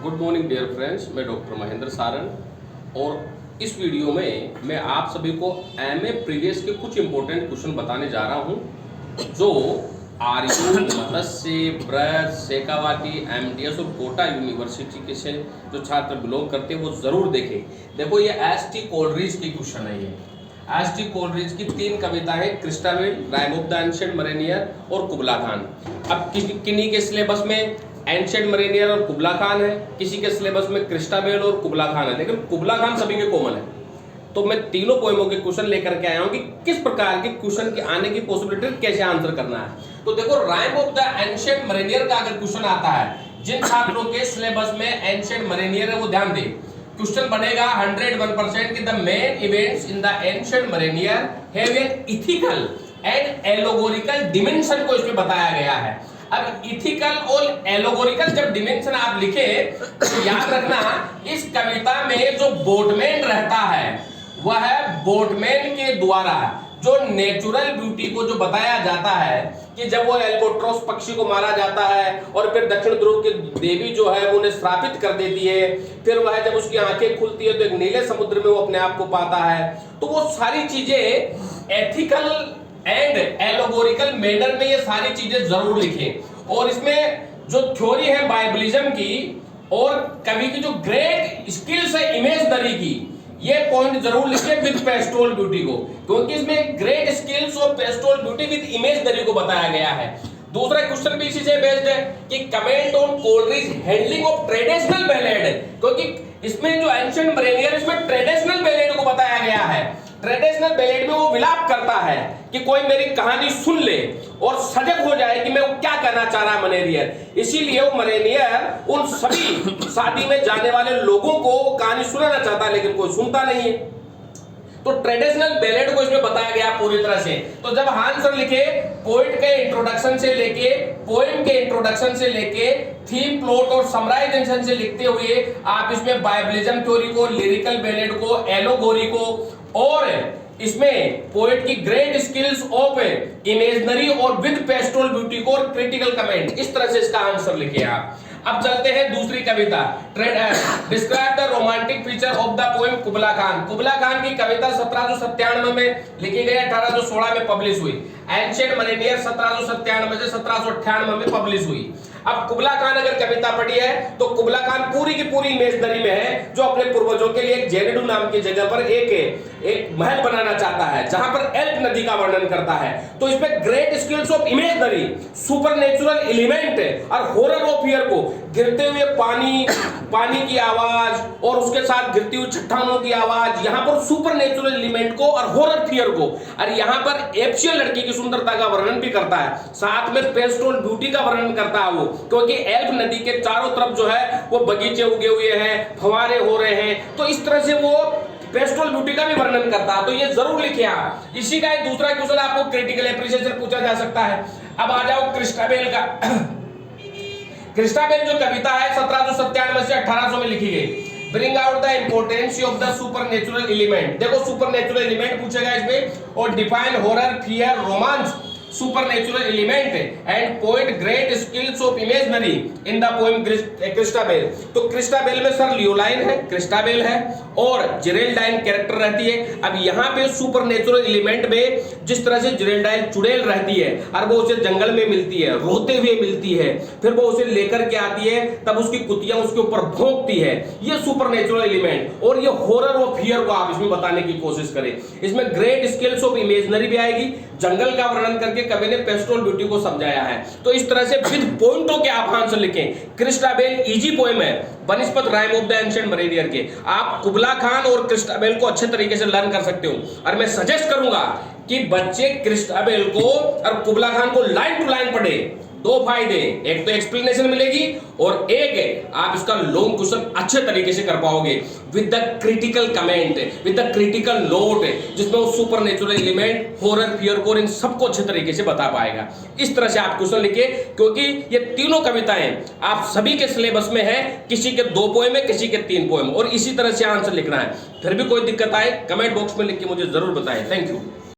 Good morning dear friends, मैं doctor Mahendra Saran और इस वीडियो में मैं आप सभी को एमए प्रीवियस के कुछ इंपॉर्टेंट क्वेश्चन बताने जा रहा हूं जो आरयू, मत्स्य, ब्रज, शेखावाटी, एमडीएस और कोटा यूनिवर्सिटी के से जो छात्र बिलोंग करते हैं वो जरूर देखें। देखो ये एस.टी. कोलरिज की क्वेश्चन है। ये एस.टी. कोलरिज की 3 कविताएं, Christabel, rime of the ancient mariner और कुबला खान। अब किन्हीं के सिलेबस में एंशिएंट मरीनियर और कुबला खान है, किसी के सिलेबस में क्रिस्टाबेल और कुबला खान है, लेकिन कुबला खान सभी के कॉमन है। तो मैं तीनों पोएमों के क्वेश्चन लेकर के आया हूं कि किस प्रकार के क्वेश्चन के आने की पॉसिबिलिटी, कैसे आंसर करना है। तो देखो, राइम ऑफ द एंशिएंट मरीनियर का अगर क्वेश्चन आता है, जिन छात्रों के सिलेबस में एंशिएंट मरीनियर है वो ध्यान दें। क्वेश्चन बनेगा 101% कि the main events in the ancient mariner have an ethical and allegorical dimension को इसमें बताया गया है। अब इथिकल और एलोगोरिकल जब डिमेंशन आप लिखे तो याद रखना, इस कविता में जो बोटमैन रहता है वह बोटमैन के द्वारा जो नेचुरल ब्यूटी को जो बताया जाता है कि जब वो एल्बाट्रोस पक्षी को मारा जाता है और फिर दक्षिण ध्रुव की देवी जो है वो उन्हें श्रापित कर देती है, फिर वह जब उसकी आंखें खुलती है तो एक नीले समुद्र में वो अपने आप को पाता है। तो वो सारी चीजें एथिकल एंड एलोगोरिकल मैनर में ये सारी चीजें जरूर लिखें। और इसमें जो थ्योरी है बाइबलिज्म की और कवि की जो ग्रेट स्किल्स है इमेजनरी की, ये पॉइंट जरूर लिखिए विद पेस्टोरल ब्यूटी को, क्योंकि इसमें ग्रेट स्किल्स और पेस्टोरल ब्यूटी विद इमेजनरी को बताया गया है। दूसरा क्वेश्चन भी इसी से बेस्ड है कि comment on Coleridge handling of traditional ballad, क्योंकि इसमें जो एंशिएंट मरीनियर इसमें ट्रेडिशनल बैलेड को बताया गया है। ट्रेडिशनल बैलेड में वो विलाप करता है कि कोई मेरी कहानी सुन ले और सजग हो जाए कि मैं वो क्या कहना चाह रहा है मरीनियर। इसीलिए वो मरीनियर उन सभी शादी में जाने वाले लोगों को कहानी सुनाना चाहता है, लेकिन कोई सुनता नहीं है। तो ट्रेडिशनल बैलेड को इसमें बताया गया पूरी तरह से। तो जब आंसर लिखे पोएट के इंट्रोडक्शन से लेके, पोएम के इंट्रोडक्शन से लेके थीम, प्लॉट और समराइजेशन से लिखते हुए आप इसमें बाइबलिज्म थ्योरी को, लिरिकल बैलेड को, एलोगोरी को और इसमें पोएट की ग्रेट स्किल्स ऑफ इमेजनरी और विद पेस्टोरल ब्यूटी को और क्रिटिकल कमेंट, इस तरह से इसका आंसर लिखे आप। अब चलते हैं दूसरी कविता, describe the romantic feature of the poem Kubla Khan. Kubla Khan की कविता 1797 में लिखी गई, 1816 में पब्लिश हुई। एंशिएंट मरीनियर 1797 से 1798 में पब्लिश हुई। अब कुबला खान अगर कविता पढ़ी है तो कुबला खान पूरी की पूरी इमेजनरी में है, जो अपने पूर्वजों के लिए जेनेडू नाम की जगह पर एक महल बनाना चाहता है जहां पर एल्प नदी का वर्णन करता है। तो इसमें great skills of imaginary, supernatural element और हॉरर ऑफ फियर को, गिरते हुए पानी की आवाज और उसके साथ गिरती हुई चट्टानों की आवाज, यहाँ पर सुपरनेचुरल एलिमेंट को और हॉरर फियर को, और यहाँ पर एप्सियन लड़की की सुंदरता का वर्णन भी करता है, साथ में पेस्टोरल ब्यूटी का वर्णन करता है वो, क्योंकि एल्प नदी के चारों तरफ जो है वो बगीचे उगे हुए हैं, फव्वारे हो रहे हैं। तो इस तरह से वो पेस्टोरल ब्यूटी का भी वर्णन करता है। तो ये जरूर लिखिए आप। इसी का एक दूसरा क्वेश्चन आपको क्रिटिकल एप्रिसिएशन पूछा जा सकता है। अब आ जाओ क्रिस्टाबेल का। क्रिस्टाबेल जो कविता है 1797 से 1800 में लिखी गई। Bring out the importance of the supernatural element. देखो, सुपरनेचुरल एलिमेंट पूछेगा इसमें, और define horror, fear, romance, supernatural element and poet great skills of imaginary in the poem Christabel. तो क्रिस्टाबेल में सर लियोलाइन है, क्रिस्टाबेल है और जेरेल्डाइन कैरेक्टर रहती है। अब यहाँ पे सुपरनेचुरल एलिमेंट में जिस तरह से जेरेल्डाइन चुड़ैल रहती है और वो उसे जंगल में मिलती है, रोते हुए मिलती है, फिर वो उसे लेकर के आती है, तब उसकी कुतियां उसके ऊपर भौंकती है, ये सुपरनेचुरल एलिमेंट। और ये हॉरर और फियर को आप इसमें बताने की कोशिश करें। इसमें ग्रेट स्किल्स ऑफ इमेजनरी भी आएगी, जंगल का वर्णन करके कवि ने पेस्टोरल ब्यूटी को समझाया है। तो इस तरह से विद पॉइंटों के आप आंसर लिखें। क्रिस्टाबेल इजी पोएम है बनिस्पत राइम ऑफ द एंशिएंट मरीनियर के। आप कुबला खान और क्रिस्टाबेल को अच्छे तरीके से लर्न कर सकते हो, और मैं सजेस्ट करूंगा कि बच्चे क्रिस्टाबेल को और कुबला खान को लाइन टू लाइन पढ़े। 2 फायदे, एक तो एक्सप्लेनेशन मिलेगी और एक आप इसका लॉन्ग क्वेश्चन अच्छे तरीके से कर पाओगे with the critical comment, with the critical note, जिसमें वो सुपरनेचुरल एलिमेंट, हॉरर, फियर को, इन सबको अच्छे तरीके से बता पाएगा। इस तरह से आप क्वेश्चन लिखिए, क्योंकि ये तीनों कविताएं आप सभी के सिलेबस में है, किसी के 2 पोएम है, किसी के 3 पोएम, और इसी तरह से आंसर लिखना है। फिर भी कोई दिक्कत आए कमेंट बॉक्स में लिख के मुझे जरूर बताएं। Thank you.